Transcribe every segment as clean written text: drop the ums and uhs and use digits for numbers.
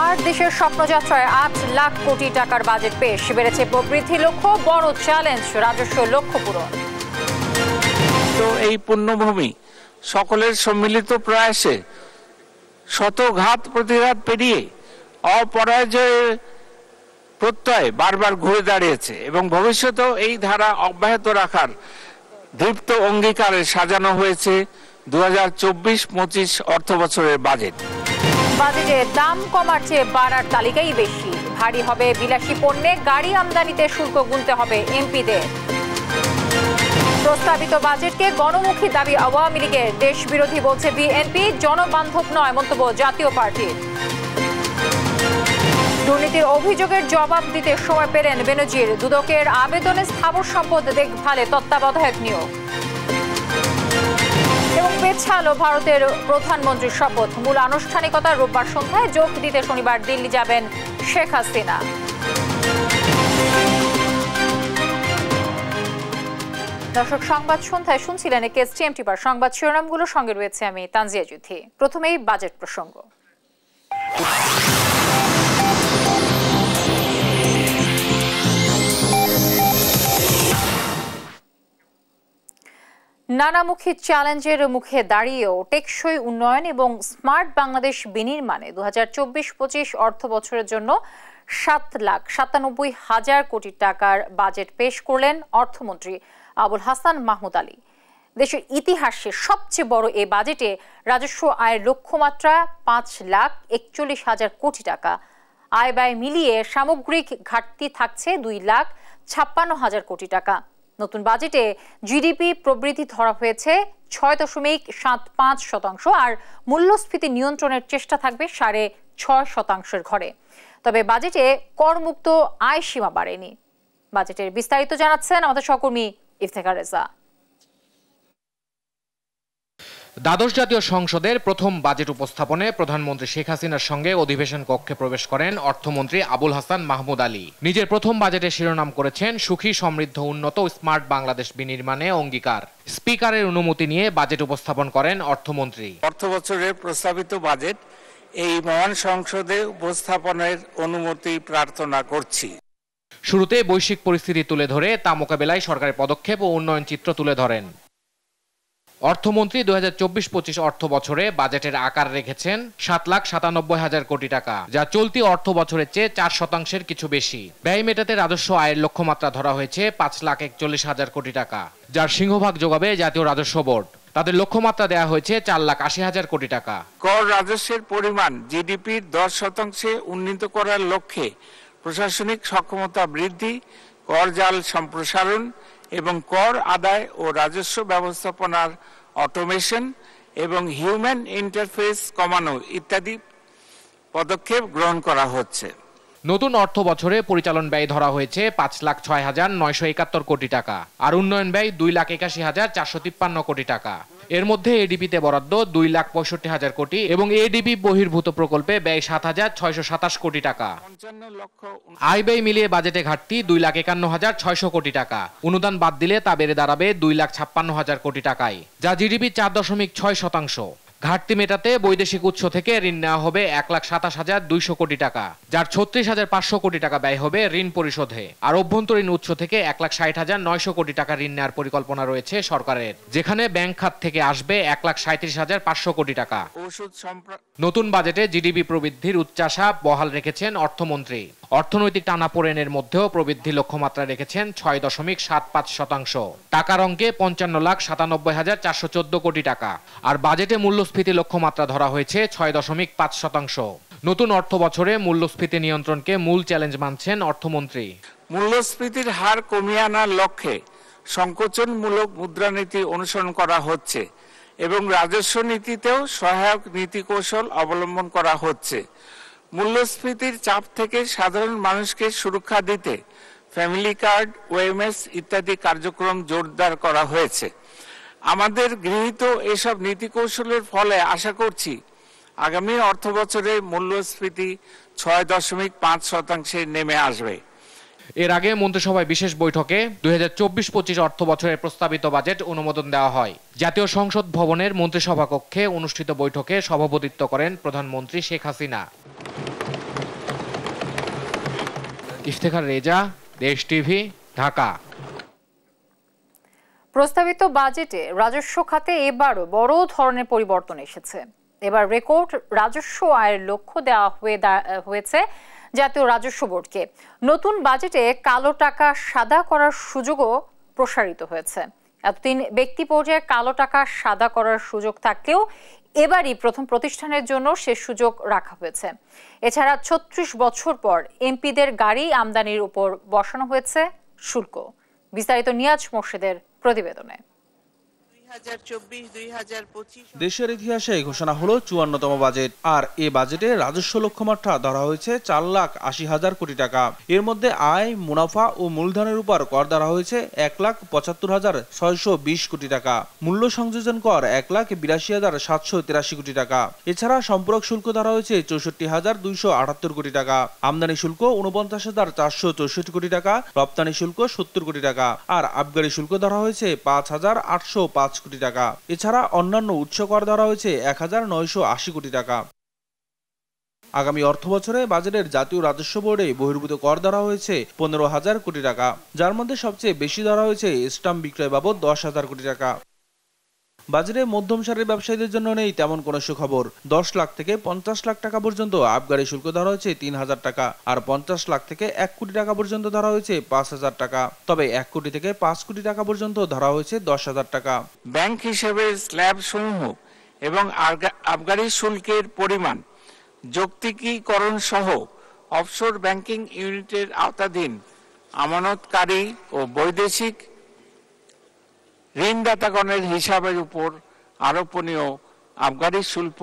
এবার দেশের স্বপ্নযাত্রায় ৮ লাখ কোটি টাকার বাজেট পেশ, বেড়েছে প্রবৃদ্ধি লক্ষ্য, বড় চ্যালেঞ্জ রাজস্ব লক্ষ্য পূরণ। তো এই পুণ্যভূমি সকলের সম্মিলিত প্রয়াসে শত ঘাত প্রতিঘাত পেরিয়ে অপরাজয়ের প্রত্যয় বারবার ঘুরে দাঁড়িয়েছে এবং ভবিষ্যতেও এই ধারা অব্যাহত রাখার দীপ্ত অঙ্গীকারে সাজানো হয়েছে 2024-25 অর্থ বছরের বাজেট। বাজেটে দাম কমার চেয়ে বাড়ার তালিকাই বেশি, ভারী হবে বিলাসী পণ্যে, গাড়ি আমদানিতে শুল্ক গুনতে হবে এমপিদের। প্রস্তাবিত বাজেটকে গণমুখী দাবি আওয়ামী লীগের, দেশ বিরোধী বলছে বিএনপি, জনবান্ধব নয় মন্তব্য জাতীয় পার্টির। দুর্নীতির অভিযোগের জবাব দিতে সময় পেলেন বেনজির, দুদকের আবেদনে স্থাবর সম্পদ দেখভালে তত্ত্বাবধায়ক নিয়োগ। এবং পেছালো ভারতের প্রধানমন্ত্রীর শপথ, মূল আনুষ্ঠানিকতা রোববার সন্ধ্যায়, যোগ দিতে শনিবার দিল্লি যাবেন শেখ হাসিনা। দর্শক, সংবাদ সন্ধ্যায় শুনছিলেন কেএসটিএমটিভার সংবাদ শিরোনামগুলো, সঙ্গে রয়েছে আমি তানজিয়া যুথি। প্রথমেই বাজেট প্রসঙ্গ। নানামুখী চ্যালেঞ্জের মুখে দাঁড়িয়েও টেকসই উন্নয়ন এবং স্মার্ট বাংলাদেশ বিনির্মাণে 2024-25 অর্থ বছরের জন্য 7,97,000 কোটি টাকার বাজেট পেশ করলেন অর্থমন্ত্রী আবুল হাসান মাহমুদ আলী। দেশের ইতিহাসে সবচেয়ে বড় এই বাজেটে রাজস্ব আয়ের লক্ষ্যমাত্রা 5,41,000 কোটি টাকা। আয় ব্যয় মিলিয়ে সামগ্রিক ঘাটতি থাকছে 2,56,000 কোটি টাকা। নতুন বাজেটে জিডিপি প্রবৃদ্ধি ধরা হয়েছে 6.75%, আর মূল্যস্ফীতি নিয়ন্ত্রণের চেষ্টা থাকবে 6.5% ঘরে। তবে বাজেটে করমুক্ত আয় সীমা বাড়েনি। বাজেটের বিস্তারিত জানাচ্ছেন আমাদের সহকর্মী ইফতেখার রেজা। দ্বাদশ জাতীয় সংসদের প্রথম বাজেট উপস্থাপনে প্রধানমন্ত্রী শেখ হাসিনার সঙ্গে অধিবেশন কক্ষে প্রবেশ করেন অর্থমন্ত্রী আবুল হাসান মাহমুদ আলী। নিজের প্রথম বাজেটের শিরোনাম করেছেন সুখী, সমৃদ্ধ, উন্নত, স্মার্ট বাংলাদেশ বিনির্মাণে অঙ্গীকার। স্পিকারের অনুমতি নিয়ে বাজেট উপস্থাপন করেন অর্থমন্ত্রী। অর্থ বছরের প্রস্তাবিত বাজেট এই মহান সংসদে উপস্থাপনের অনুমতি প্রার্থনা করছি। শুরুতে বৈশ্বিক পরিস্থিতি তুলে ধরে তা মোকাবেলায় সরকারের পদক্ষেপ ও উন্নয়ন চিত্র তুলে ধরেন অর্থমন্ত্রী। 2024-25 অর্থ বছরে বাজেটের আকার রেখেছেন 7,97,000 কোটি টাকা, যা চলতি অর্থ বছরের চেয়ে 4% কিছু বেশি। ব্যয় মেটাতে রাজস্ব আয়ের লক্ষ্যমাত্রা ধরা হয়েছে 5,41,000 কোটি টাকা, যার সিংহভাগ যোগাবে জাতীয় রাজস্ব বোর্ড। তাদের লক্ষ্যমাত্রা দেওয়া হয়েছে 4,80,000 কোটি টাকা। কর রাজস্বের পরিমাণ জিডিপির 10% উন্নীত করার লক্ষ্যে প্রশাসনিক সক্ষমতা বৃদ্ধি, কর জাল সম্প্রসারণ এবং কর আদায় ও রাজস্ব ব্যবস্থাপনার অটোমেশন এবং হিউম্যান ইন্টারফেস কমানো ইত্যাদি পদক্ষেপ গ্রহণ করা হচ্ছে। নতুন অর্থ বছরে পরিচালন ব্যয় ধরা হয়েছে 5,06,971 কোটি টাকা, আর উন্নয়ন ব্যয় 2,81,453 কোটি টাকা। এর মধ্যে এডিপিতে বরাদ্দ 2,65,000 কোটি এবং এডিপি বহির্ভূত প্রকল্পে ব্যয় 7,627 কোটি টাকা। আয় ব্যয় মিলিয়ে বাজেটে ঘাটতি 2,51,600 কোটি টাকা। অনুদান বাদ দিলে তা বেড়ে দাঁড়াবে 2,56,000 কোটি টাকায়, যা জিডিপি 4.6%। ঘাটতি মেটাতে বৈদেশিক উৎস থেকে ঋণ নেওয়া হবে 1,27,200 কোটি টাকা, যার 36,500 কোটি টাকা ব্যয় হবে ঋণ পরিশোধে। আর অভ্যন্তরীণ উৎস থেকে 1,60,900 কোটি টাকা ঋণ নেওয়ার পরিকল্পনা রয়েছে সরকারের, যেখানে ব্যাংক খাত থেকে আসবে 1,37,500 কোটি টাকা। নতুন বাজেটে জিডিপি প্রবৃদ্ধির উচ্চাশা বহাল রেখেছেন অর্থমন্ত্রী। অর্থনৈতিক টানাপোড়েনের মধ্যেও প্রবৃদ্ধি লক্ষ্যমাত্রা রেখেছেন 6.75%। টাকার অঙ্কে 55,97,414 কোটি টাকা। আর বাজেটে মূল্যস্ফীতি লক্ষ্যমাত্রা ধরা হয়েছে 6.5%। নতুন অর্থ বছরে মূল্যস্ফীতি নিয়ন্ত্রণকে মূল চ্যালেঞ্জ মানছেন অর্থমন্ত্রী। মূল্যস্ফীতির হার কমিয়ে আনার লক্ষ্যে সংকোচনমূলক মুদ্রানীতি অনুসরণ করা হচ্ছে এবং রাজস্ব নীতিতেও সহায়ক নীতি কৌশল অবলম্বন করা হচ্ছে। মূল্যস্ফীতির চাপ থেকে সাধারণ মানুষকে সুরক্ষা দিতে ফ্যামিলি কার্ড, ওএমএস ইত্যাদি কার্যক্রম জোরদার করা হয়েছে। আমাদের গৃহীত এসব নীতি কৌশলের ফলে আশা করছি আগামী অর্থ বছরে মূল্যস্ফীতি 6.5% নেমে আসবে। এর আগে মন্ত্রিসভায় বিশেষ বৈঠকে 2024-25 অর্থ বছরের প্রস্তাবিত বাজেট অনুমোদন দেওয়া হয়। জাতীয় সংসদ ভবনের মন্ত্রিসভা কক্ষে অনুষ্ঠিত বৈঠকে সভাপতিত্ব করেন প্রধানমন্ত্রী শেখ হাসিনা। ইফতেখার রেজা, দেশ টিভি, ঢাকা। প্রস্তাবিত বাজেটে রাজস্ব খাতে এবারও বড় ধরনের পরিবর্তন এসেছে। এবার রেকর্ড রাজস্ব আয়ের লক্ষ্য দেওয়া হয়েছে জাতীয় রাজস্ব বোর্ডকে। নতুন বাজেটে কালো টাকা সাদা করার সুযোগও প্রসারিত হয়েছে। এতদিন ব্যক্তি পর্যায়ে কালো টাকা সাদা করার সুযোগ থাকলেও এবারই প্রথম প্রতিষ্ঠানের জন্য সে সুযোগ রাখা হয়েছে। এছাড়া ৩৬ বছর পর এমপিদের গাড়ি আমদানির উপর বসানো হয়েছে শুল্ক। বিস্তারিত নিয়াজ মোর্শেদের প্রতিবেদনে। দেশের ইতিহাসে ঘোষণা হলো ৫৪তম বাজেট। আর এ বাজেটে রাজস্ব লক্ষ্যমাত্রা ধরা হয়েছে ৪,৮০,০০০ কোটি টাকা। এর মধ্যে আয়, মুনাফা ও মূলধনের উপর কর ধরা হয়েছে ১,৭৫,৬২০ কোটি টাকা। মূল্য সংযোজন কর ১,৮২,৭৮৩ কোটি টাকা। এছাড়া সম্পূরক শুল্ক ধরা হয়েছে ৬৪,২৭৮ কোটি টাকা। আমদানি শুল্ক ৪৯,৪৬৪ কোটি টাকা, রপ্তানি শুল্ক ৭০ কোটি টাকা, আর আবগারি শুল্ক ধরা হয়েছে ৫,৮০৫ কোটি টাকা। এছাড়া অন্যান্য উৎস কর ধরা হয়েছে ১,৯৮০ কোটি টাকা। আগামী অর্থ বছরে বাজেটের জাতীয় রাজস্ব বোর্ডে বহির্ভূত কর ধরা হয়েছে ১৫,০০০ কোটি টাকা, যার মধ্যে সবচেয়ে বেশি ধরা হয়েছে স্টাম্প বিক্রয় বাবদ ১০,০০০ কোটি টাকা। বাজারে মধ্যম সারির ব্যবসায়ীদের জন্য নেই তেমন কোনো সুখবর। ১০ লাখ থেকে ৫০ লাখ টাকা পর্যন্ত আবগারি শুল্ক ধরা হয়েছে ৩,০০০ টাকা, আর ৫০ লাখ থেকে ১ কোটি টাকা পর্যন্ত ধরা হয়েছে ৫,০০০ টাকা। তবে ১ কোটি থেকে ৫ কোটি টাকা পর্যন্ত ধরা হয়েছে ১০,০০০ টাকা। ব্যাংক হিসেবে স্ল্যাব সমূহ এবং আবগারি শুল্কের পরিমাণ যৌক্তিকীকরণ সহ অফশোর ব্যাংকিং ইউনিটের আওতাধীন আমানতকারী ও বৈদেশিক ঋণদাতাগণের হিসাবের উপর আরোপনীয় আবগারি শুল্ক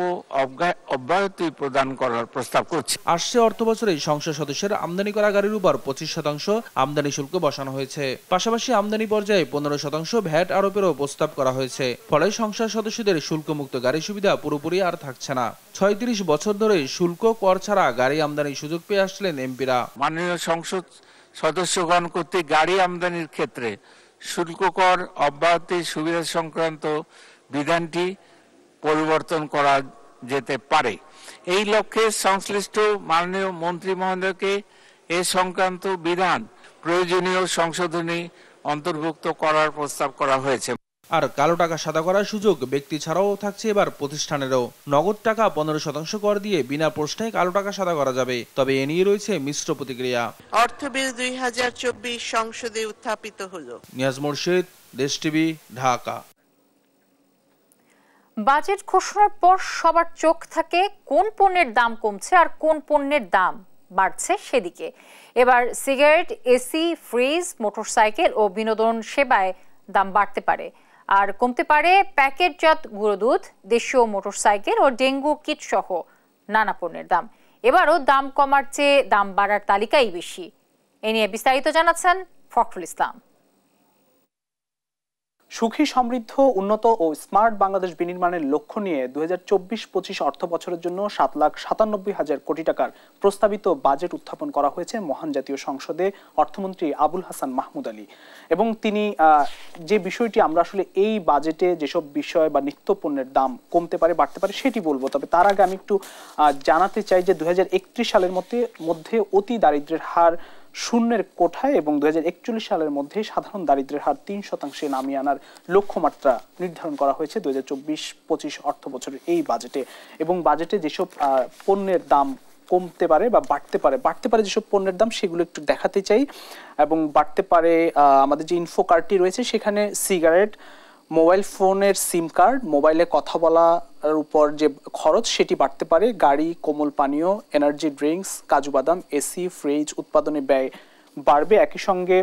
অব্যাহতি প্রদান করার প্রস্তাব করছে। আসছে অর্থ বছরে সংসদ সদস্যের আমদানি করা গাড়ির উপর ২৫% আমদানি শুল্ক বসানো হয়েছে। পাশাপাশি আমদানি পর্যায়ে ১৫% ভ্যাট আরোপেরও প্রস্তাব করা হয়েছে। ফলে সংসদ সদস্যদের শুল্কমুক্ত গাড়ি সুবিধা পুরোপুরি আর থাকছে না। ৩৬ বছর ধরে শুল্ক কর ছাড়া গাড়ি আমদানির সুযোগ পেয়ে আসছিলেন এমপিরা। মাননীয় সংসদ সদস্যগণ কর্তৃক গাড়ি আমদানির ক্ষেত্রে শুল্ক কর অব্যাহতির সুবিধা সংক্রান্ত বিধানটি পরিবর্তন করা যেতে পারে। এই লক্ষ্যে সংশ্লিষ্ট মাননীয় মন্ত্রী মহোদয়কে এ সংক্রান্ত বিধান প্রয়োজনীয় সংশোধনী অন্তর্ভুক্ত করার প্রস্তাব করা হয়েছে। আর কালো টাকা সাদা করার সুযোগ ব্যক্তি ছাড়াও থাকছে এবার প্রতিষ্ঠানেরও। নগদ টাকা ১৫% কর দিয়ে বিনা প্রশ্নে কালো টাকা সাদা করা যাবে। তবে এ নিয়ে রয়েছে মিশ্র প্রতিক্রিয়া। অর্থ বিল ২০২৪ সংসদে উত্থাপিত হলো। নিয়াজ মোর্শেদ, দেশ টিভি, ঢাকা। বাজেট ঘোষণার পর সবার চোখ থাকে কোন পণ্যের দাম কমছে আর কোন পণ্যের দাম বাড়ছে সেদিকে। এবার সিগারেট, এসি, ফ্রিজ, মোটরসাইকেল ও বিনোদন সেবায় দাম বাড়তে পারে, আর কমতে পারে প্যাকেটজাত গুঁড়ো দুধ, দেশীয় মোটরসাইকেল ও ডেঙ্গু কিট সহ নানা পণ্যের দাম। এবারও দাম কমার চেয়ে দাম বাড়ার তালিকাই বেশি। এ নিয়ে বিস্তারিত জানাচ্ছেন ফখরুল ইসলাম। সুখী, সমৃদ্ধ, উন্নত ও স্মার্ট বাংলাদেশ বিনির্মাণের লক্ষ্য নিয়ে ২০২৪-২৫ অর্থ বছরের জন্য ৭,৯৭,০০০ কোটি টাকার প্রস্তাবিত বাজেট উত্থাপন করা হয়েছে মহান জাতীয় সংসদে অর্থমন্ত্রী আবুল হাসান মাহমুদ আলী। এবং তিনি যে বিষয়টি আমরা আসলে এই বাজেটে যেসব বিষয় বা নিত্য পণ্যের দাম কমতে পারে, বাড়তে পারে সেটি বলবো। তবে তার আগে আমি একটু জানাতে চাই যে ২০৩১ সালের মধ্যে অতি দারিদ্র্যের হার শূন্যের কোঠায় এবং ২০৪১ সালের মধ্যে সাধারণ দারিদ্র্যের হার ৩% নামিয়ে আনার লক্ষ্যমাত্রা নির্ধারণ করা হয়েছে ২০২৪-২৫ অর্থ বছরের এই বাজেটে। এবং বাজেটে যেসব পণ্যের দাম কমতে পারে বা বাড়তে পারে যেসব পণ্যের দাম সেগুলো একটু দেখাতে চাই। এবং বাড়তে পারে আমাদের যে ইনফো কার্ডটি রয়েছে সেখানে সিগারেট, মোবাইল ফোনের সিম কার্ড, মোবাইলে কথা বলার উপর যে খরচ সেটি বাড়তে পারে, গাড়ি, কোমল পানীয়, এনার্জি ড্রিঙ্কস, কাজু বাদাম, এসি, ফ্রিজ উৎপাদনে ব্যয় বাড়বে। একই সঙ্গে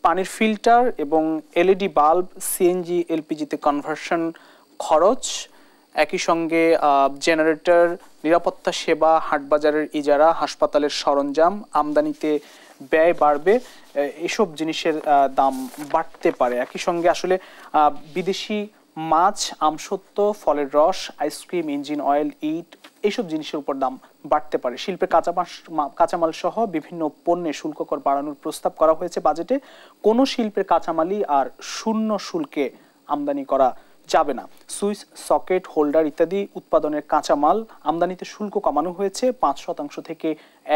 পানির ফিল্টার এবং এলইডি বাল্ব, সিএনজি এলপিজিতে কনভার্সন খরচ, একই সঙ্গে জেনারেটর, নিরাপত্তা সেবা, হাটবাজারের ইজারা, হাসপাতালের সরঞ্জাম আমদানিতে ব্যয় বাড়বে। এসব জিনিসের দাম বাড়তে পারে। একই সঙ্গে আসলে বিদেশি মাছ, আমসত্ত্ব, ফলের রস, আইসক্রিম, ইঞ্জিন অয়েল, ইট এইসব জিনিসের উপর দাম বাড়তে পারে। শিল্পের কাঁচামাল সহ বিভিন্ন পণ্যে শুল্ক কর বাড়ানোর প্রস্তাব করা হয়েছে বাজেটে। কোনো শিল্পের কাঁচামালই আর শূন্য শুল্কে আমদানি করা যাবে না। সুইচ, সকেট, হোল্ডার ইত্যাদি উৎপাদনের কাঁচামাল আমদানিতে শুল্ক কমানো হয়েছে 5% থেকে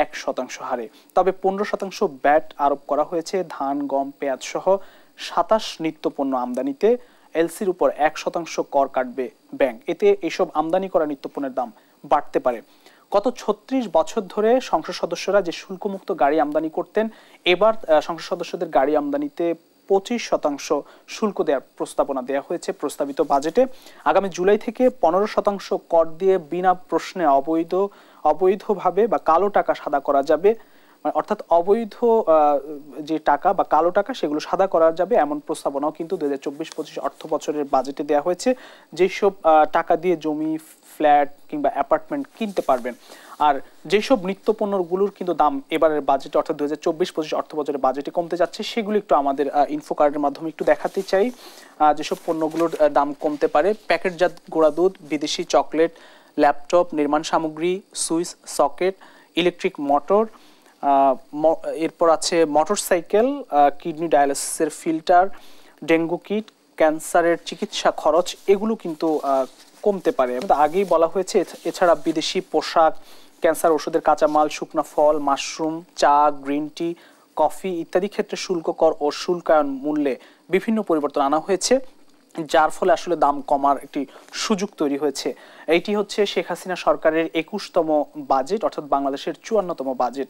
1% হারে। তবে 15% ব্যাট আরোপ করা হয়েছে ধান, গম, পেঁয়াজ সহ 27 নিত্যপণ্য আমদানিতে। এলসির উপর 1% কর কাটবে ব্যাংক। এতে এসব আমদানি করা নিত্যপণ্যের দাম বাড়তে পারে। গত 36 বছর ধরে সংসদ সদস্যরা যে শুল্কমুক্ত গাড়ি আমদানি করতেন, এবার সংসদ সদস্যদের গাড়ি আমদানিতে 25% শুল্ক দেওয়ার প্রস্তাবনা দেওয়া হয়েছে প্রস্তাবিত বাজেটে। আগামী জুলাই থেকে 15% কর দিয়ে বিনা প্রশ্নে অবৈধভাবে বা কালো টাকা সাদা করা যাবে, অর্থাৎ অবৈধ যে টাকা বা কালো টাকা সেগুলো সাদা করা যাবে, এমন প্রস্তাবনাও কিন্তু 2024-25 অর্থ বছরের বাজেটে দেওয়া হয়েছে। যেসব টাকা দিয়ে জমি, ফ্ল্যাট কিংবা অ্যাপার্টমেন্ট কিনতে পারবেন। আর যেসব নিত্যপণ্যগুলোর কিন্তু দাম এবারের বাজেটে অর্থাৎ 2024-25 অর্থ বছরের বাজেটে কমতে যাচ্ছে, সেগুলো একটু আমাদের ইনফো কার্ডের মাধ্যমে একটু দেখাতে চাই। যেসব পণ্যগুলোর দাম কমতে পারে: প্যাকেটজাত গুঁড়া দুধ, বিদেশি চকলেট, ল্যাপটপ, নির্মাণ সামগ্রী, সুইচ, সকেট, ইলেকট্রিক মোটর, এরপর আছে মোটরসাইকেল, কিডনি ডায়ালিসিসের ফিল্টার, ডেঙ্গু কিট, ক্যান্সারের চিকিৎসা খরচ, এগুলো কিন্তু কমতে পারে। আগেই বলা হয়েছে। এছাড়া বিদেশি পোশাক, ক্যান্সার ওষুধের কাঁচামাল, শুকনা ফল, মাশরুম, চা, গ্রিন টি, কফি ইত্যাদি ক্ষেত্রে শুল্ক কর ও শুল্কায়ন মূল্যে বিভিন্ন পরিবর্তন আনা হয়েছে, যার ফলে আসলে দাম কমার একটি সুযোগ তৈরি হয়েছে। এইটি হচ্ছে শেখ হাসিনা সরকারের 21তম বাজেট, অর্থাৎ বাংলাদেশের 54তম বাজেট।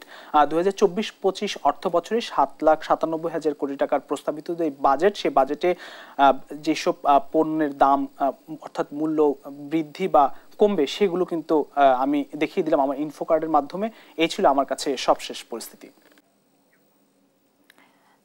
2024-25 অর্থ বছরে 7,97,000 কোটি টাকার প্রস্তাবিত যে বাজেট, সে বাজেটে যেসব পণ্যের দাম অর্থাৎ মূল্য বৃদ্ধি বা কমবে, সেগুলো কিন্তু আমি দেখিয়ে দিলাম আমার ইনফো কার্ডের মাধ্যমে। এই ছিল আমার কাছে সবশেষ পরিস্থিতি।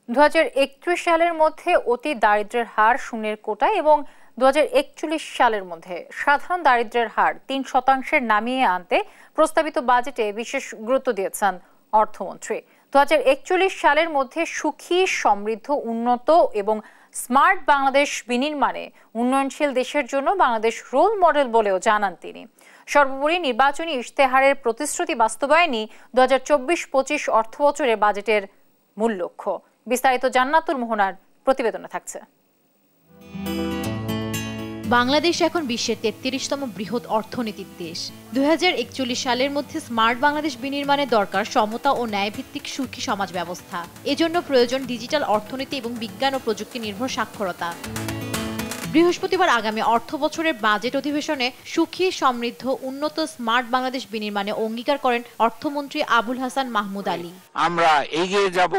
2031 সালের মধ্যে অতি দারিদ্র্যের হার শূন্যের কোটায় এবং 2041 সালের মধ্যে সাধারণ দারিদ্র্যের হার 3% নামিয়ে আনতে প্রস্তাবিত বাজেটে বিশেষ গুরুত্ব দিয়েছেন অর্থমন্ত্রী। 2041 সালের মধ্যে সুখী, সমৃদ্ধ, উন্নত এবং স্মার্ট বাংলাদেশ বিনির্মাণে উন্নয়নশীল দেশের জন্য বাংলাদেশ রোল মডেল বলেও জানান তিনি। সর্বোপরি নির্বাচনী ইশতেহারের প্রতিশ্রুতি বাস্তবায়নই 2024-25 অর্থ বছরের বাজেটের মূল লক্ষ্য। বিস্তারিত জান্নাতুল মোহনার প্রতিবেদনে থাকছে। বাংলাদেশ এখন বিশ্বের 33তম বৃহৎ অর্থনীতির দেশ। 2041 সালের মধ্যে স্মার্ট বাংলাদেশ বিনির্মাণে দরকার সমতা ও ন্যায়ভিত্তিক সুখী সমাজ ব্যবস্থা। এজন্য প্রয়োজন ডিজিটাল অর্থনীতি এবং বিজ্ঞান ও প্রযুক্তি নির্ভর সাক্ষরতা। বৃহস্পতিবার আগামী অর্থ বছরের বাজেট অধিবেশনে সুখী, সমৃদ্ধ, উন্নত, স্মার্ট বাংলাদেশ বিনির্মাণে অঙ্গীকার করেন অর্থমন্ত্রী আবুল হাসান মাহমুদ আলী। আমরা এগিয়ে যাব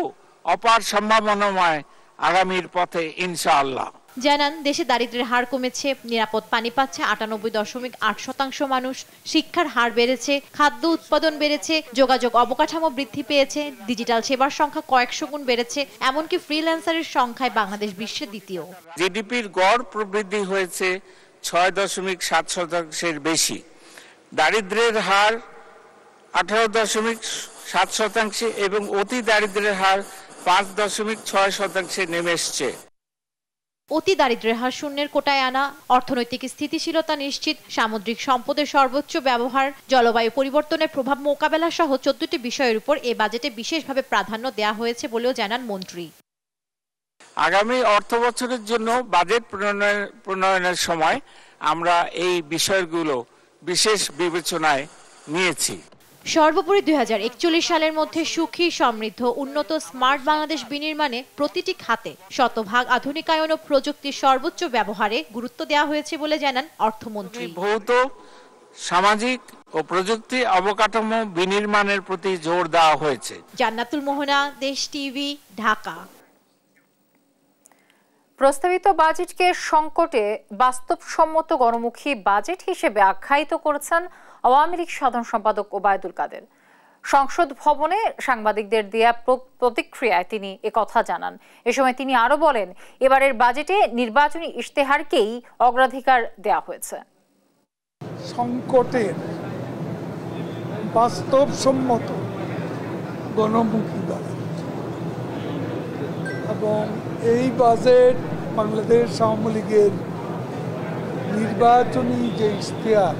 অপার সম্ভাবনাময় আগামীর পথে ইনশাআল্লাহ। জানান, দেশে দারিদ্র্যের হার কমেছে, নিরাপদ পানি পাচ্ছে 98.8% মানুষ, শিক্ষার হার বেড়েছে, খাদ্য উৎপাদন বেড়েছে, যোগাযোগ অবকাঠামো বৃদ্ধি পেয়েছে, ডিজিটাল সেবার সংখ্যা কয়েকশো গুণ বেড়েছে, এমনকি ফ্রিল্যান্সারের সংখ্যায় বাংলাদেশ বিশ্বের দ্বিতীয়। জিডিপির গড় প্রবৃদ্ধি হয়েছে 6.7% বেশি। দারিদ্র্যের হার 18.7% এবং অতি দারিদ্র্যের হার 5.6% নেমে এসছে। অতি দারিদ্র্যের হার শূন্যের কোটায় আনা, অর্থনৈতিক স্থিতিশীলতা নিশ্চিত, সামুদ্রিক সম্পদের সর্বোচ্চ ব্যবহার, জলবায়ু পরিবর্তনের প্রভাব মোকাবেলা সহ 14টি বিষয়ের উপর এ বাজেটে বিশেষভাবে প্রাধান্য দেওয়া হয়েছে বলেও জানান মন্ত্রী। আগামী অর্থ বছরের জন্য বাজেট প্রণয়নের সময় আমরা এই বিষয়গুলো বিশেষ বিবেচনায় নিয়েছি। সর্বোপরি 2041 সালের মধ্যে সুখী, সমৃদ্ধ, উন্নত, স্মার্ট বাংলাদেশ বিনির্মাণে প্রতিটি খাতে শতভাগ আধুনিকায়ন ও প্রযুক্তির সর্বোচ্চ ব্যবহারে গুরুত্ব দেওয়া হয়েছে বলে জানান অর্থমন্ত্রী। ভৌত, সামাজিক ও প্রযুক্তি অবকাঠামো বিনির্মাণের প্রতি জোর দেওয়া হয়েছে। জান্নাতুল মোহনা, দেশ টিভি, ঢাকা। প্রস্তাবিত বাজেটকে সংকটে বাস্তবসম্মত গণমুখী বাজেট হিসেবে আখ্যায়িত করেছেন আওয়ামী লীগ সাধারণ সম্পাদক ওবায়দুল কাদের। সংসদ ভবনে সাংবাদিকদের দেয়া প্রতিক্রিয়ায় তিনি একথা জানান। এ সময় তিনি আরো বলেন, এবারের বাজেটে নির্বাচনী ইশতেহারকেই অগ্রাধিকার দেওয়া হয়েছে। সংকটের বাস্তবসম্মত গণমুখী বাজেট এবং এই বাজেট বাংলাদেশ আওয়ামী লীগের নির্বাচনী যে ইশতেহার,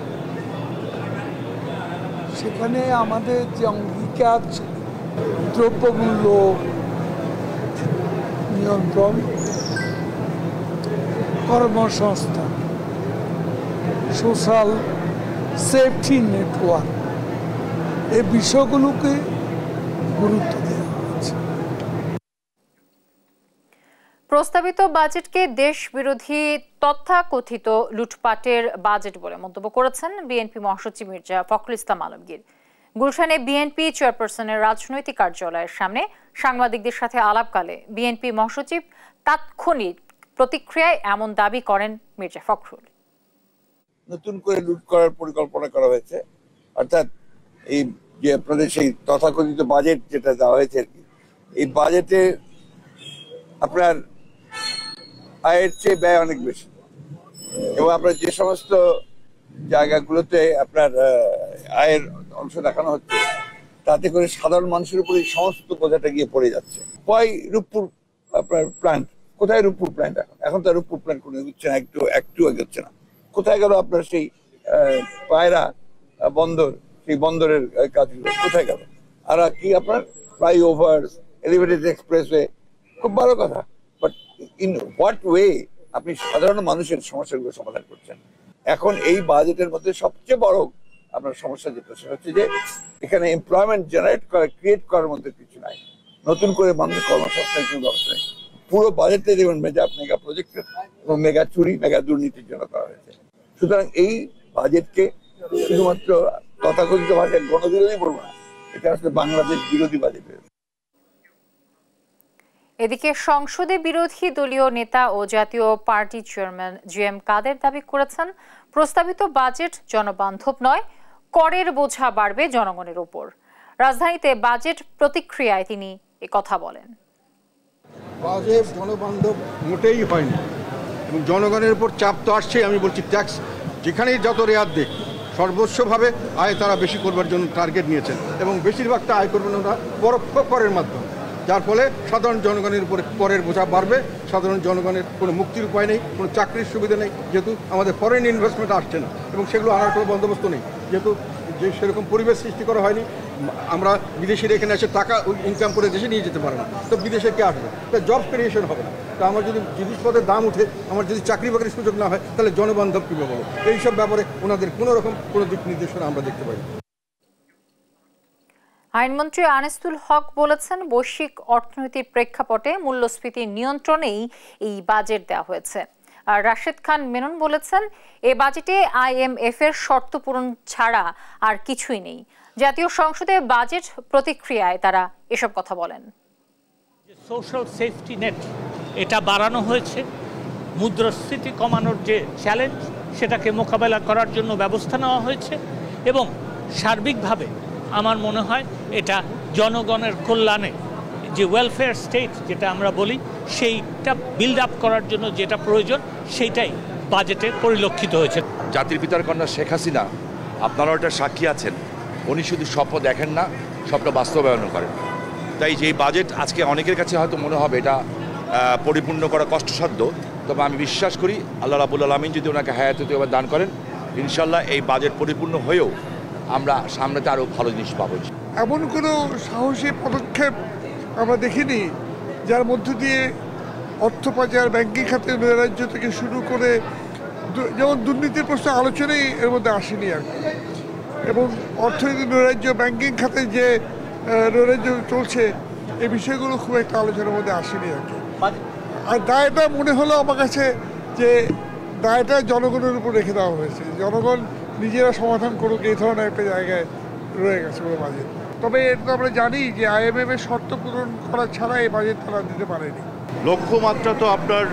সেখানে আমাদের যে অঙ্গীকার ছিল দ্রব্যমূল্য নিয়ন্ত্রণ, কর্মসংস্থান, সোশ্যাল সেফটি নেটওয়ার্ক, এই বিষয়গুলোকে গুরুত্ব দেওয়া হচ্ছে। প্রস্তাবিত বাজেটকে দেশ বিরোধী তথাকথিত লুটপাটের বাজেট বলে মন্তব্য করেছেন বিএনপি মহাসচিব মির্জা ফখরুল ইসলাম আলমগীর। গুলশানে বিএনপি চেয়ারপারসনের রাজনৈতিক কার্যালয়ের সামনে সাংবাদিকদের সাথে আলাপকালে বিএনপি মহাসচিব তাৎক্ষণিক প্রতিক্রিয়ায় এমন দাবি করেন মির্জা ফখরুল। নতুন করে লুট করার পরিকল্পনা করা হয়েছে, অর্থাৎ এই যে আপনাদের সেই তথাকথিত বাজেট যেটা দেওয়া হয়েছে আর কি, এই বাজেটে আপনার আয়ের চেয়ে ব্যয় অনেক বেশি, এবং আপনার যে সমস্ত জায়গাগুলোতে আপনার আয়ের অংশ দেখানো হচ্ছে তাতে করে সাধারণ মানুষের উপরে সমস্ত বোঝাটা গিয়ে পড়ে যাচ্ছে। কয় রূপপুর আপনার প্ল্যান্ট, কোথায় রূপপুর প্ল্যান্ট? এখন তো রূপপুর প্ল্যান্ট কোনো হচ্ছে না, একটু এগোচ্ছে না। কোথায় গেল আপনার সেই পায়রা বন্দর, সেই বন্দরের কাজগুলো কোথায় গেল? আর কি আপনার ফ্লাইওভার, এলিভেটেড এক্সপ্রেসওয়ে, খুব ভালো কথা, বাট ইন হোয়াট ওয়ে আপনি সাধারণ মানুষের সমস্যাগুলো সমাধান করছেন? এখন এই বাজেটের মধ্যে সবচেয়ে বড় আপনার সমস্যা যেটা, সেটা হচ্ছে যে এখানে এমপ্লয়মেন্ট জেনারেট করা, ক্রিয়েট করার মধ্যে কিছু নাই, নতুন করে মানুষের কর্মসংস্থানের কোনো ব্যবস্থা নেই। পুরো বাজেটে দেখবেন মেগা প্রজেক্টের এবং মেগা চুরি, মেগা দুর্নীতির জন্য করা হয়েছে। সুতরাং এই বাজেটকে শুধুমাত্র তথাকথিত ভাষায় গণবিরোধী বলবো না, এটা আসলে বাংলাদেশ বিরোধী বাজেট। এদিকে সংসদে বিরোধী দলীয় নেতা ও জাতীয় পার্টি চেয়ারম্যান জিএম কাদের দাবি করেছেন প্রস্তাবিত বাজেট জনবান্ধব নয়, করের বোঝা বাড়বে জনগণের উপর। রাজধানীতে বাজেট প্রতিক্রিয়ায় তিনি একথা বলেন। বাজেট জনবান্ধব মোটেই হয়নি, এবং জনগণের উপর চাপ তো আসছে। আমি বলছি ট্যাক্স যেখানেই যত রেয়াত দেখ, সর্বস্বভাবে আয় তারা বেশি করবার জন্য টার্গেট নিয়েছেন, এবং বেশিরভাগটা আয় করবেন ওরা পরোক্ষ করের মাধ্যমে, যার ফলে সাধারণ জনগণের উপরে করের বোঝা বাড়বে। সাধারণ জনগণের কোনো মুক্তির উপায় নেই, কোনো চাকরির সুবিধা নেই, যেহেতু আমাদের ফরেন ইনভেস্টমেন্ট আসছে না, এবং সেগুলো আনার কোনো বন্দোবস্ত নেই, যেহেতু যে সেরকম পরিবেশ সৃষ্টি করা হয়নি। আমরা বিদেশিরা এখানে এসে টাকা ইনকাম করে দেশে নিয়ে যেতে পারে না, তো বিদেশে কে আসবে? তা জব ক্রিয়েশন হবে না। তো আমার যদি জিনিসপত্রের দাম উঠে, আমার যদি চাকরি বাকরির সুযোগ না হয়, তাহলে জনবান্ধব কীভাবে বলো? এইসব ব্যাপারে ওনাদের কোনো রকম কোনো দিক নির্দেশনা আমরা দেখতে পাই। আইনমন্ত্রী আনিসুল হক বলেছেন, বৈশ্বিক অর্থনীতির প্রেক্ষাপটে মূল্যস্ফীতি নিয়ন্ত্রণেই এই বাজেট দেওয়া হয়েছে। আর রাশেদ খান মেনন বলেছেন, এ বাজেটে IMF এর শর্ত পূরণ ছাড়া আর কিছুই নেই। জাতীয় সংসদে বাজেট প্রতিক্রিয়ায় তারা এসব কথা বলেন। সোশ্যাল সেফটি নেট এটা বাড়ানো হয়েছে, মুদ্রাস্ফীতি কমানোর যে চ্যালেঞ্জ সেটাকে মোকাবেলা করার জন্য ব্যবস্থা নেওয়া হয়েছে, এবং সার্বিকভাবে আমার মনে হয় এটা জনগণের কল্যাণে যে ওয়েলফেয়ার স্টেট যেটা আমরা বলি, সেইটা বিল্ড আপ করার জন্য যেটা প্রয়োজন সেইটাই বাজেটে পরিলক্ষিত হয়েছে। জাতির পিতার কন্যা শেখ হাসিনা, আপনারা এটা সাক্ষী আছেন, উনি শুধু স্বপ্ন দেখেন না, স্বপ্ন বাস্তবায়ন করেন। তাই যেই বাজেট আজকে অনেকের কাছে হয়তো মনে হবে এটা পরিপূর্ণ করা কষ্টসাধ্য, তবে আমি বিশ্বাস করি আল্লাহ রাব্বুল আলামিন যদি ওনাকে হায়াতে তৈয়বা দান করেন, ইনশাল্লাহ এই বাজেট পরিপূর্ণ হয়েও আমরা সামনেতে আরও ভালো জিনিস পাবো। এমন কোনো সাহসী পদক্ষেপ আমরা দেখিনি যার মধ্য দিয়ে অর্থ পাচার, ব্যাংকিং খাতে নৈরাজ্য থেকে শুরু করে, যেমন দুর্নীতির প্রশ্ন আলোচনাই এর মধ্যে আসেনি আর কি, এবং অর্থনৈতিক নৈরাজ্য, ব্যাংকিং খাতে যে নৈরাজ্য চলছে, এই বিষয়গুলো খুব একটা আলোচনার মধ্যে আসেনি আর কি। আর দায়টা মনে হলো আমার কাছে যে দায়টা জনগণের উপর রেখে দেওয়া হয়েছে, জনগণ নিজেরা সমাধান করুক, এই ধরনের একটা জায়গায় রয়ে গেছে পুরো বাজেট। তবে এটা আমরা জানি যে IMF এর শর্ত পূরণ করা ছাড়া এই বাজেট তারা দিতে পারেনি। লক্ষ্যমাত্রা তো আপনার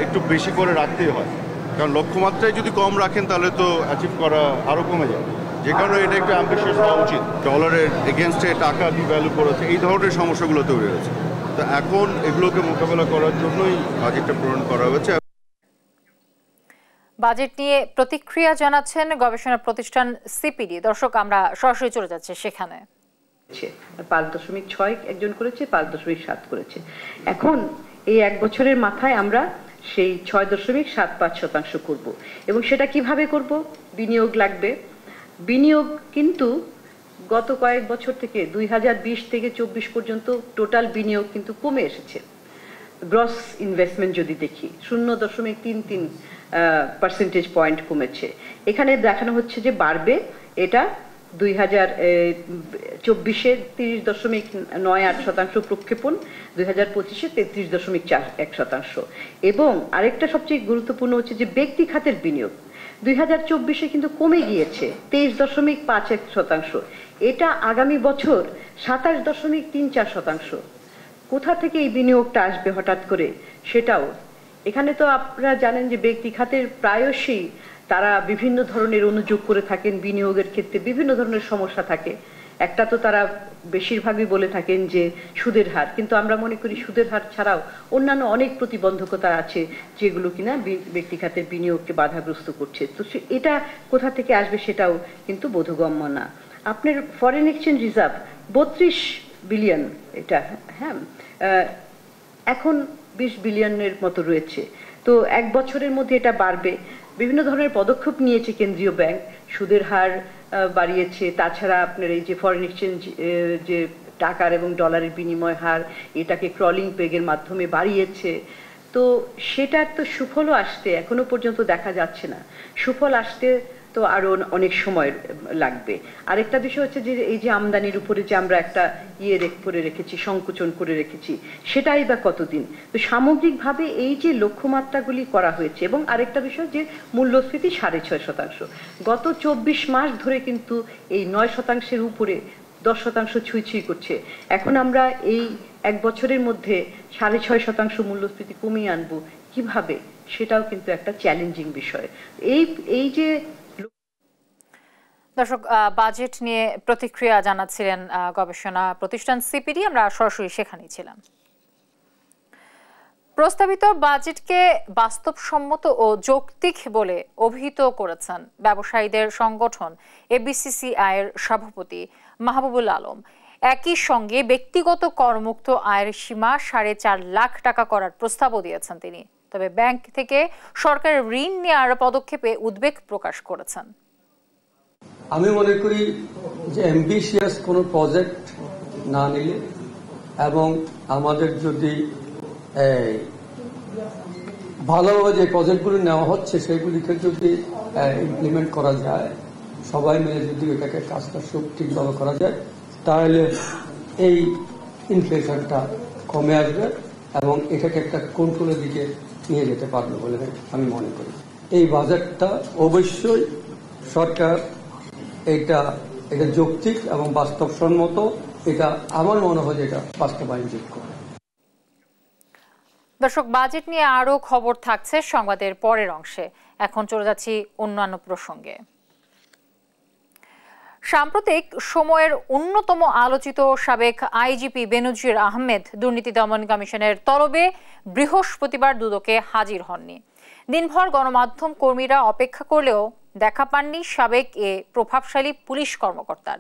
একটু বেশি করে রাখতেই হয়, কারণ লক্ষ্যমাত্রায় যদি কম রাখেন তাহলে তো অ্যাচিভ করা আরও কমে যায়, যে কারণে এটা একটু অ্যাম্বিশিয়াস হওয়া উচিত। ডলারের এগেনস্টে টাকা ডিভ্যালু করেছে, এই ধরনের সমস্যাগুলো তৈরি হয়েছে। তো এখন এগুলোকে মোকাবেলা করার জন্যই বাজেটটা প্রণয়ন করা হয়েছে। বাজেট নিয়ে প্রতিক্রিয়া জানাচ্ছেন গবেষণা প্রতিষ্ঠান CPD। দর্শক, আমরা সরাসরি চলে যাচ্ছি সেখানে। 5.6 একজন করেছে, 5.7 করেছে। এখন এই এক বছরের মাথায় আমরা সেই 6.75% করব, এবং সেটা কিভাবে করব? বিনিয়োগ লাগবে। বিনিয়োগ কিন্তু গত কয়েক বছর থেকে 2020 থেকে 24 পর্যন্ত টোটাল বিনিয়োগ কিন্তু কমে এসেছে। গ্রস ইনভেস্টমেন্ট যদি দেখি 0.33 পার্সেন্টেজ পয়েন্ট কমেছে। এখানে দেখানো হচ্ছে যে বাড়বে, এটা 2024-এ 30.98% প্রক্ষেপণ, 2025-এ 33.41%। এবং আরেকটা সবচেয়ে গুরুত্বপূর্ণ হচ্ছে যে ব্যক্তি খাতের বিনিয়োগ 2024-এ কিন্তু কমে গিয়েছে 23.51%। এটা আগামী বছর 27.34%। কোথা থেকে এই বিনিয়োগটা আসবে হঠাৎ করে, সেটাও এখানে তো আপনারা জানেন যে ব্যক্তি খাতের প্রায়শই তারা বিভিন্ন ধরনের অনুযোগ করে থাকেন, বিনিয়োগের ক্ষেত্রে বিভিন্ন ধরনের সমস্যা থাকে। একটা তো তারা বেশিরভাগই বলে থাকেন যে সুদের হার, কিন্তু আমরা মনে করি সুদের হার ছাড়াও অন্যান্য অনেক প্রতিবন্ধকতা আছে যেগুলো কিনা ব্যক্তি খাতের বিনিয়োগকে বাধাগ্রস্ত করছে। তো এটা কোথা থেকে আসবে সেটাও কিন্তু বোধগম্য না। আপনার ফরেন এক্সচেঞ্জ রিজার্ভ 32 বিলিয়ন, এটা হ্যাঁ এখন 20 বিলিয়নের মতো রয়েছে। তো এক বছরের মধ্যে এটা বাড়বে। বিভিন্ন ধরনের পদক্ষেপ নিয়েছে কেন্দ্রীয় ব্যাংক, সুদের হার বাড়িয়েছে, তাছাড়া আপনার এই যে ফরেন এক্সচেঞ্জ যে টাকার এবং ডলারের বিনিময় হার, এটাকে ক্রলিং পেগের মাধ্যমে বাড়িয়েছে। তো সেটার তো সুফলও আসতে এখনো পর্যন্ত দেখা যাচ্ছে না। সুফল আসতে তো আরো অনেক সময় লাগবে। আরেকটা বিষয় হচ্ছে যে এই যে আমদানির উপরে যে আমরা একটা করে রেখেছি, সংকোচন করে রেখেছি, সেটাই বা কতদিন। তো সামগ্রিকভাবে এই যে লক্ষ্যমাত্রাগুলি করা হয়েছে, এবং আরেকটা বিষয় যে মূল্যস্ফীতি 6.5%। গত 24 মাস ধরে কিন্তু এই 9%-এর উপরে 10% ছুঁই করছে। এখন আমরা এই এক বছরের মধ্যে 6.5% মূল্যস্ফীতি কমিয়ে আনবো কিভাবে, সেটাও কিন্তু একটা চ্যালেঞ্জিং বিষয়। এই যে দর্শক, বাজেট নিয়ে প্রতিক্রিয়া জানাচ্ছিলেন গবেষণা প্রতিষ্ঠান সিপিডি, আমরা সরাসরি সেখানেই ছিলাম। প্রস্তাবিত বাজেটকে বাস্তবসম্মত ও যৌক্তিক বলে অভিহিত করেছেন ব্যবসায়ীদের সংগঠন এবিসিসিআই এর সভাপতি মাহবুবুল আলম। একই সঙ্গে ব্যক্তিগত করমুক্ত আয়ের সীমা 4.5 লাখ টাকা করার প্রস্তাবও দিয়েছেন তিনি। তবে ব্যাংক থেকে সরকারের ঋণ নেওয়ার পদক্ষেপে উদ্বেগ প্রকাশ করেছেন। আমি মনে করি যে অ্যাম্বিশিয়াস কোনো প্রজেক্ট না নিলে এবং আমাদের যদি ভালোভাবে যে প্রজেক্টগুলি নেওয়া হচ্ছে সেগুলিকে যদি ইমপ্লিমেন্ট করা যায়, সবাই মিলে যদি এটাকে কাজটা ঠিকভাবে করা যায়, তাহলে এই ইনফ্লেশনটা কমে আসবে এবং এটাকে একটা কন্ট্রোলের দিকে নিয়ে যেতে পারবে বলে আমি মনে করি। এই বাজেটটা অবশ্যই সরকার এটা যৌক্তিক এবং বাস্তবসম্মত, এটা আমার মনে হয় যে এটা বাস্তবায়নযোগ্য। দর্শক, বাজেট নিয়ে আরো খবর থাকছে সংবাদের পরের অংশে। এখন চলে যাচ্ছি অন্যান্য প্রসঙ্গে। সাম্প্রতিক সময়ের অন্যতম আলোচিত সাবেক আইজিপি বেনজির আহমেদ দুর্নীতি দমন কমিশনের তলবে বৃহস্পতিবার দুদকে হাজির হননি। দিনভর গণমাধ্যম কর্মীরা অপেক্ষা করলেও দেখা পাননি সাবেক এ প্রভাবশালী পুলিশ কর্মকর্তার।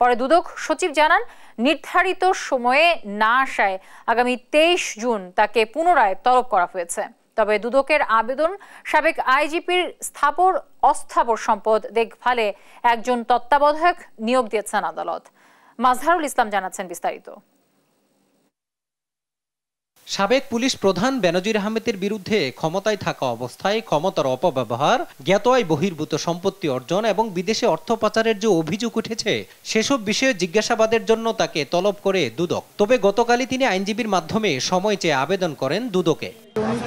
পরে দুদক সচিব জানান, নির্ধারিত সময়ে না আসায় আগামী 23 জুন তাকে পুনরায় তলব করা হয়েছে। তবে দুদকের আবেদন সাবেক আইজিপির স্থাবর অস্থাবর সম্পদ দেখভালে একজন তত্ত্বাবধায়ক নিয়োগ দিয়েছেন আদালত। মাজহারুল ইসলাম জানাচ্ছেন বিস্তারিত। সাবেক পুলিশ প্রধান বেনজির আহমেদের বিরুদ্ধে ক্ষমতায় থাকা অবস্থায় ক্ষমতার অপব্যবহার, জ্ঞাত আয় বহির্ভূত সম্পত্তি অর্জন এবং বিদেশে অর্থ পাচারের যে অভিযোগ উঠেছে সেসব বিষয়ে জিজ্ঞাসাবাদের জন্য তাকে তলব করে দুদক। তবে গতকালই তিনি আইনজীবীর মাধ্যমে সময় চেয়ে আবেদন করেন দুদকে।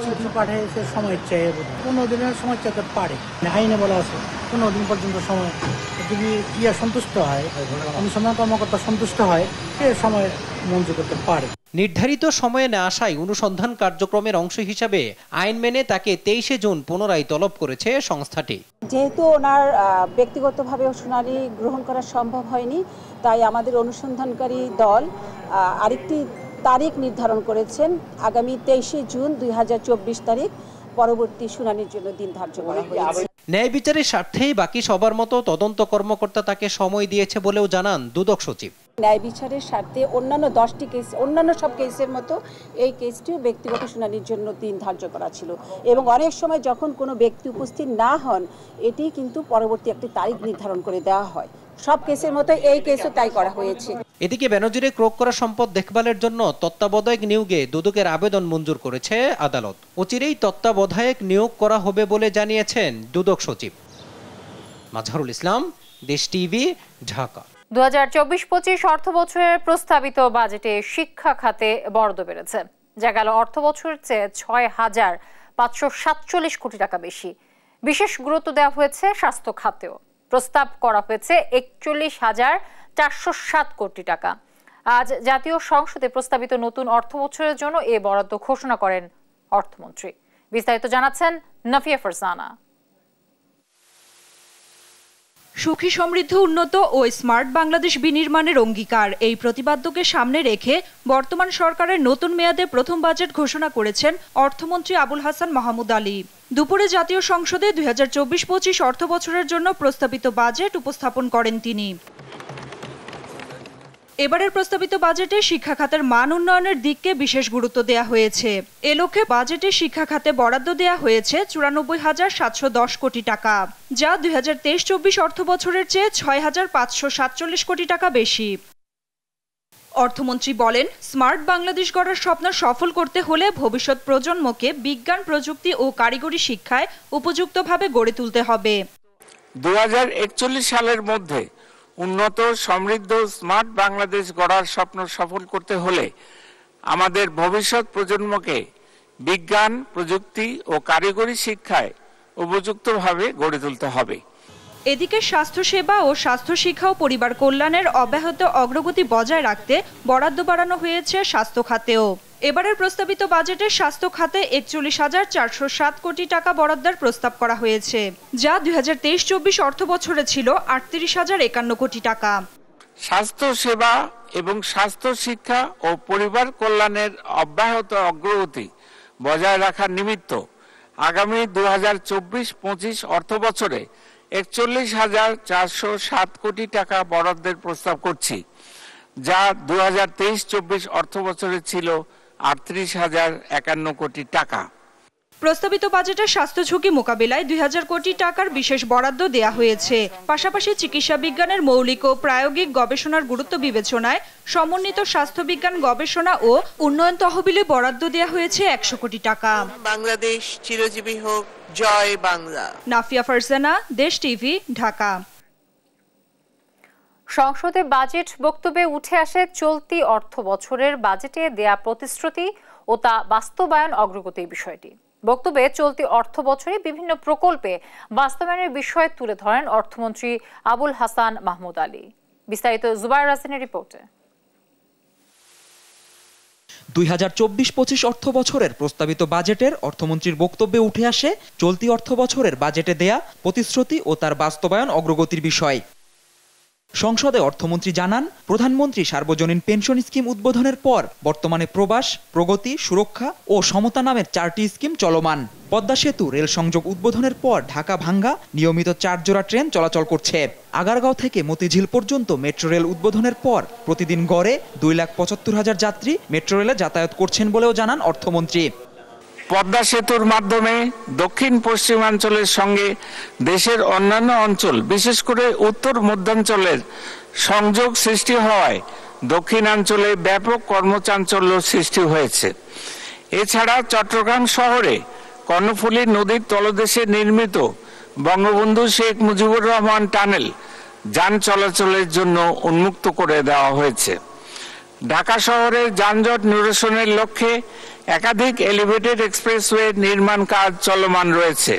চিঠি পাঠিয়েছে সময় চেয়ে, 15 দিনের সময় চাইতে পারে, আইনে বলা আছে 15 দিন পর্যন্ত সময়। যদি সন্তুষ্ট হয়, অনুসন্ধান কর্মকর্তা সন্তুষ্ট হয়, সে সময় মঞ্জুর করতে পারে। নির্ধারিত সময়ে না আসায় অনুসন্ধান কার্যক্রমের অংশ হিসাবে আইন মেনে তাকে 23 জুন পুনরায় তলব করেছে সংস্থাটি। যেহেতু ওনার ব্যক্তিগতভাবে শুনানি গ্রহণ করা সম্ভব হয়নি, তাই আমাদের অনুসন্ধানকারী দল আরেকটি তারিখ নির্ধারণ করেছেন, আগামী 23 জুন 2024 তারিখ পরবর্তী শুনানির জন্য দিন ধার্য করা হয়েছে। ন্যায় বিচারের স্বার্থেই বাকি সবার মতো তদন্ত কর্মকর্তা তাকে সময় দিয়েছে বলেও জানান দুদক সচিব। ন্যায় বিচারের স্বার্থে অন্যান্য 10টি কেস, অন্যান্য সব কেসের মতো এই কেসটিও ব্যক্তিগত শুনানির জন্য দিন ধার্য করা ছিল, এবং অনেক সময় যখন কোনো ব্যক্তি উপস্থিত না হন, এটি কিন্তু পরবর্তী একটি তারিখ নির্ধারণ করে দেওয়া হয়। সব কেসের মতো এই কেসও তাই করা হয়েছে। এদিকে বেনজিরে ক্রয় করা সম্পদ দেখভালের জন্য তত্ত্বাবধায়ক নিয়োগে দুদকের আবেদন মঞ্জুর করেছে আদালত। অচিরেই তত্ত্বাবধায়ক নিয়োগ করা হবে বলে জানিয়েছেন দুদক সচিব। মাজহারুল ইসলাম, দেশ টিভি, ঢাকা। 2024-25 অর্থ বছরের প্রস্তাবিত বাজেটে শিক্ষা খাতে বরাদ্দ বেড়েছে, যা গেল অর্থ বছরের চেয়ে 6,547 কোটি টাকা বেশি। বিশেষ গুরুত্ব দেওয়া হয়েছে স্বাস্থ্য খাতেও। প্রস্তাব করা হয়েছে 41,407 কোটি টাকা। আজ জাতীয় সংসদে প্রস্তাবিত নতুন অর্থ বছরের জন্য এ বরাদ্দ ঘোষণা করেন অর্থমন্ত্রী। বিস্তারিত জানাচ্ছেন নাফিয়া ফারজানা। সুখী, সমৃদ্ধ, উন্নত ও স্মার্ট বাংলাদেশ বিনির্মাণের অঙ্গীকার, এই প্রতিপাদ্যকে সামনে রেখে বর্তমান সরকারের নতুন মেয়াদে প্রথম বাজেট ঘোষণা করেছেন অর্থমন্ত্রী আবুল হাসান মাহমুদ আলী। দুপুরে জাতীয় সংসদে 2024-25 অর্থ বছরের জন্য প্রস্তাবিত বাজেট উপস্থাপন করেন তিনি। এবারের প্রস্তাবিত বাজেটে শিক্ষা খাতের মান উন্নয়নের দিককে বিশেষ গুরুত্ব দেওয়া হয়েছে। এ লক্ষ্যে বাজেটে শিক্ষা খাতে বরাদ্দ দেওয়া হয়েছে 94,710 কোটি টাকা, যা 2023-24 অর্থ বছরের চেয়ে 6,547 কোটি টাকা বেশি। অর্থমন্ত্রী বলেন, স্মার্ট বাংলাদেশ গড়ার স্বপ্ন সফল করতে হলে ভবিষ্যৎ প্রজন্মকে বিজ্ঞান, প্রযুক্তি ও কারিগরি শিক্ষায় উপযুক্তভাবে গড়ে তুলতে হবে। 2041 সালের মধ্যে উন্নত, সমৃদ্ধ, স্মার্ট বাংলাদেশ গড়ার স্বপ্ন সফল করতে হলে আমাদের ভবিষ্যৎ প্রজন্মকে বিজ্ঞান, প্রযুক্তি ও কারিগরি শিক্ষায় উপযুক্তভাবে গড়ে তুলতে হবে। এদিকে স্বাস্থ্যসেবা ও স্বাস্থ্য শিক্ষা ও পরিবার কল্যাণের অব্যাহত অগ্রগতি বজায় রাখতে বরাদ্দ বাড়ানো হয়েছে স্বাস্থ্য খাতেও। এবারের প্রস্তাবিত বাজেটে স্বাস্থ্য খাতে 41,407 কোটি টাকা বরাদ্দের প্রস্তাব করা হয়েছে, যা 2023-24 অর্থ বছরে ছিল 38,051 কোটি টাকা। স্বাস্থ্য সেবা এবং স্বাস্থ্য শিক্ষা ও পরিবার কল্যাণের অব্যাহত অগ্রগতি বজায় রাখার নিমিত্ত আগামী 2024-25 অর্থ বছরে 41,407 কোটি টাকা বরাদ্দের প্রস্তাব করছি, যা 2023-24 অর্থ বছরে ছিল 38,051 কোটি টাকা। প্রস্তাবিত বাজেটে স্বাস্থ্য ঝুঁকি মোকাবিলায় 2,000 কোটি টাকার বিশেষ বরাদ্দ দেয়া হয়েছে। পাশাপাশি চিকিৎসা বিজ্ঞানের মৌলিক ও প্রায়োগিক গবেষণার গুরুত্ব বিবেচনায় সমন্বিত স্বাস্থ্য বিজ্ঞান গবেষণা ও উন্নয়ন তহবিলে বরাদ্দ দেয়া হয়েছে 100 কোটি টাকা। বাংলাদেশ চিরজীবী হোক, জয় বাংলা। নাফিয়া ফারজানা, দেশ টিভি, ঢাকা। সংসদে বাজেট বক্তব্যে উঠে আসে চলতি অর্থ বছরের বাজেটে দেয়া প্রতিশ্রুতি ও তা বাস্তবায়ন অগ্রগতির বিষয়টি। বক্তব্যে চলতি অর্থ বছরে বিভিন্ন প্রকল্পে বাস্তবায়নের বিষয় তুলে ধরেন অর্থমন্ত্রী আবুল হাসান মাহমুদ আলী। বিস্তারিত জুবাইর রাসিনের রিপোর্টে। 2024-25 অর্থ বছরের প্রস্তাবিত বাজেটের অর্থমন্ত্রীর বক্তব্যে উঠে আসে চলতি অর্থ বছরের বাজেটে দেয়া প্রতিশ্রুতি ও তার বাস্তবায়ন অগ্রগতির বিষয়। সংসদে অর্থমন্ত্রী জানান, প্রধানমন্ত্রী সার্বজনীন পেনশন স্কিম উদ্বোধনের পর বর্তমানে প্রবাস, প্রগতি, সুরক্ষা ও সমতা নামের 4টি স্কিম চলমান। পদ্মা সেতু রেল সংযোগ উদ্বোধনের পর ঢাকা ভাঙ্গা নিয়মিত 4 জোড়া ট্রেন চলাচল করছে। আগারগাঁও থেকে মতিঝিল পর্যন্ত মেট্রো রেল উদ্বোধনের পর প্রতিদিন গড়ে 2,75,000 যাত্রী মেট্রো রেলে যাতায়াত করছেন বলেও জানান অর্থমন্ত্রী। পদ্মা সেতুর মাধ্যমে দক্ষিণ পশ্চিমাঞ্চলের সঙ্গে দেশের অন্যান্য অঞ্চল, বিশেষ করে উত্তর মধ্যাঞ্চলের সংযোগ সৃষ্টি হওয়ায় দক্ষিণাঞ্চলে ব্যাপক কর্মচাঞ্চল্য সৃষ্টি হয়েছে। এছাড়া চট্টগ্রাম শহরে কর্ণফুলী নদীর তলদেশে নির্মিত বঙ্গবন্ধু শেখ মুজিবুর রহমান টানেল যান চলাচলের জন্য উন্মুক্ত করে দেওয়া হয়েছে। ঢাকা শহরের যানজট নিরসনের লক্ষ্যে একাধিক এলিভেটেড এক্সপ্রেসওয়ে নির্মাণ কাজ চলমান রয়েছে।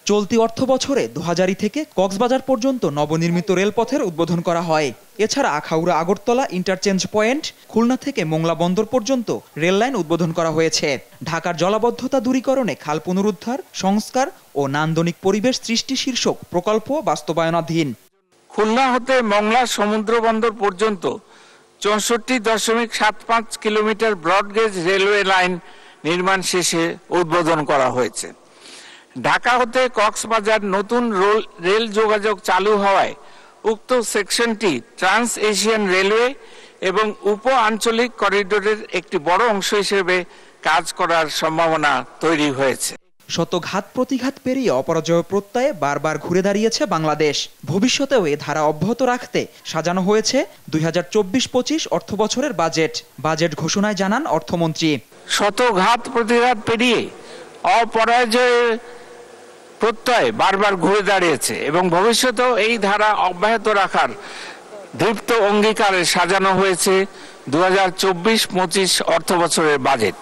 চলতি অর্থ বছরে দোহাজারী থেকে কক্সবাজার পর্যন্ত নবনির্মিত রেলপথের উদ্বোধন করা হয়। এছাড়া আখাউড়া আগরতলা ইন্টারচেঞ্জ পয়েন্ট, খুলনা থেকে মোংলা বন্দর পর্যন্ত রেল লাইন উদ্বোধন করা হয়েছে। ঢাকার জলাবদ্ধতা দূরীকরণে খাল পুনরুদ্ধার, সংস্কার ও নান্দনিক পরিবেশ সৃষ্টি শীর্ষক প্রকল্প বাস্তবায়নাধীন। খুলনা হতে মোংলা সমুদ্র বন্দর পর্যন্ত 64.75 কিলোমিটার ব্রডগেজ রেলওয়ে লাইন নির্মাণ শেষে উদ্বোধন করা হয়েছে। ঢাকা হতে কক্সবাজার নতুন রেল যোগাযোগ চালু হওয়ায় উক্ত সেকশনটি ট্রান্স এশিয়ান রেলওয়ে এবং উপ আঞ্চলিক করিডোরের একটি বড় অংশ হিসেবে কাজ করার সম্ভাবনা তৈরি হয়েছে। শত ঘাত প্রতিঘাত পেরিয়ে অপরাজয় প্রত্যয়ে বারবার ঘুরে দাঁড়িয়েছে বাংলাদেশ। ভবিষ্যতেও এ ধারা অব্যাহত রাখতে সাজানো হয়েছে 2024-25 অর্থবছরের বাজেট ঘোষণায় জানান অর্থমন্ত্রী। শত ঘাত প্রতিঘাত পেরিয়ে অপরাজয়ের প্রত্যয় বারবার ঘুরে দাঁড়িয়েছে এবং ভবিষ্যতেও এই ধারা অব্যাহত রাখার দৃপ্ত অঙ্গীকারে সাজানো হয়েছে 2024-25 অর্থবছরের বাজেট।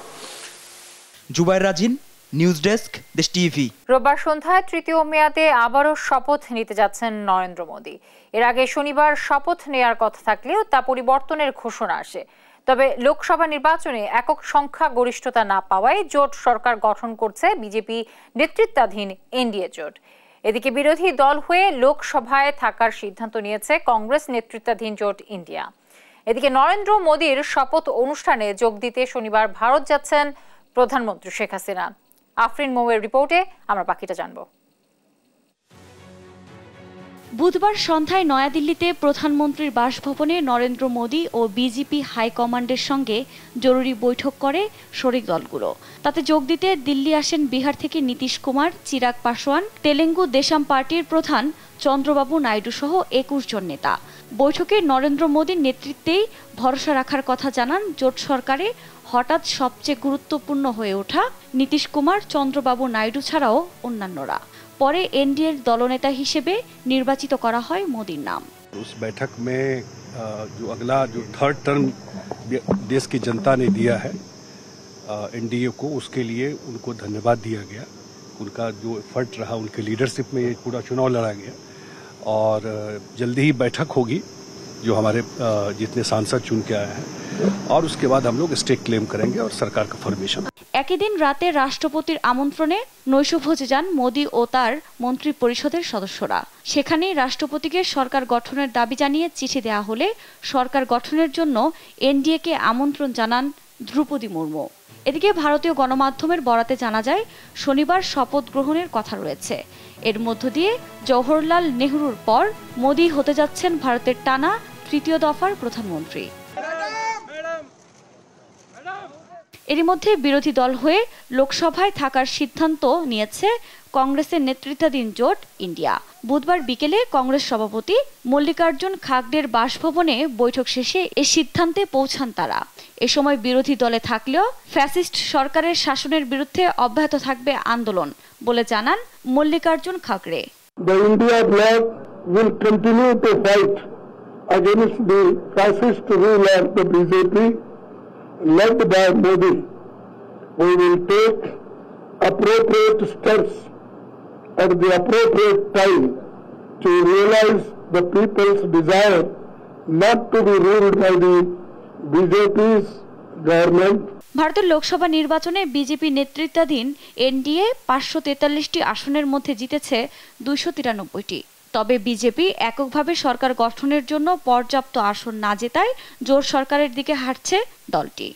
Zubair Rajin, news desk, Desh TV. রোববার সন্ধ্যায় তৃতীয় মেয়াদে আবারও শপথ নিতে যাচ্ছেন নরেন্দ্র মোদী। এর আগে শনিবার শপথ নেয়ার কথা থাকলেও তা পরিবর্তনের ঘোষণা আসে। তবে লোকসভা নির্বাচনে একক সংখ্যা গরিষ্ঠতা না পাওয়ায় জোট সরকার গঠন করছে বিজেপি নেতৃত্বাধীন এনডিএ জোট। এদিকে বিরোধী দল হয়ে লোকসভায় থাকার সিদ্ধান্ত নিয়েছে কংগ্রেস নেতৃত্বাধীন জোট ইন্ডিয়া। এদিকে নরেন্দ্র মোদীর শপথ অনুষ্ঠানে যোগ দিতে শনিবার ভারত যাচ্ছেন প্রধানমন্ত্রী শেখ হাসিনা। আফরিন মৌয়ের রিপোর্টে আমরা বাকিটা জানব। বুধবার সন্ধ্যায় নয়াদিল্লিতে প্রধানমন্ত্রীর বাসভবনে নরেন্দ্র মোদী ও বিজেপি হাইকমান্ডের সঙ্গে জরুরি বৈঠক করে শরিক দলগুলো। তাতে যোগ দিতে দিল্লি আসেন বিহার থেকে নীতিশ কুমার, চিরাগ পাসওয়ান, তেলেঙ্গু দেশম পার্টির প্রধান চন্দ্রবাবু নাইডু সহ 21 জন নেতা। বৈঠকে নরেন্দ্র মোদীর নেতৃত্বেই ভরসা রাখার কথা জানান জোট সরকারে হঠাৎ সবচেয়ে গুরুত্বপূর্ণ হয়ে ওঠা নীতিশ কুমার, চন্দ্রবাবু নাইডু ছাড়াও অন্যান্যরা। পরে এনডিএর দলনেতা হিসেবে নির্বাচিত করা হয় মোদীর নাম। उस बैठक में जो अगला जो थर्ड टर्म देश की जनता ने दिया है एनडीए को, उसके लिए उनको धन्यवाद दिया गया। उनका जो एफर्ट रहा, उनके लीडरशिप में ये पूरा चुनाव लड़ा गया और जल्दी ही बैठक होगी जो हमारे जितने सांसद चुन के आए हैं और उसके बाद हम लोग स्टेक क्लेम करेंगे और सरकार का फॉर्मेशन। একই দিন রাতে রাষ্ট্রপতির আমন্ত্রণে নৈশভোজে যান মোদী ও তার মন্ত্রী পরিষদের সদস্যরা। সেখানেই রাষ্ট্রপতিকে সরকার গঠনের দাবি জানিয়ে চিঠি দেওয়া হলে সরকার গঠনের জন্য এনডিএকে আমন্ত্রণ জানান দ্রৌপদী মুর্মু। এদিকে ভারতীয় গণমাধ্যমের বরাতে জানা যায় শনিবার শপথ গ্রহণের কথা রয়েছে। এর মধ্য দিয়ে জওহরলাল নেহরুর পর মোদী হতে যাচ্ছেন ভারতের টানা তৃতীয় দফার প্রধানমন্ত্রী। এরই মধ্যে বিরোধী দল হয়ে লোকসভায় থাকার সিদ্ধান্ত নিয়েছে কংগ্রেসের নেতৃত্বাধীন জোট ইন্ডিয়া। বুধবার বিকেলে কংগ্রেস সভাপতি মল্লিকার্জুন খাগড়ের বাসভবনে বৈঠক শেষে এ সিদ্ধান্তে পৌঁছান তারা। এ সময় বিরোধী দলে থাকলেও ফ্যাসিস্ট সরকারের শাসনের বিরুদ্ধে অব্যাহত থাকবে আন্দোলন বলে জানান Mallikarjun খাগড়ে। The India bloc will continue to fight against the fascist rule of the BJP led by Modi. We will take appropriate steps at the appropriate time to realize the people's desire not to be ruled by the BJP's government. ভারতের লোকসভা নির্বাচনে BJP নেতৃত্বাধীন NDA 543টি আসনের মধ্যে জিতেছে 293টি। তবে BJP এককভাবে সরকার গঠনের জন্য পর্যাপ্ত আসন না জেতায় জোট সরকারের দিকে হাঁটছে দলটি।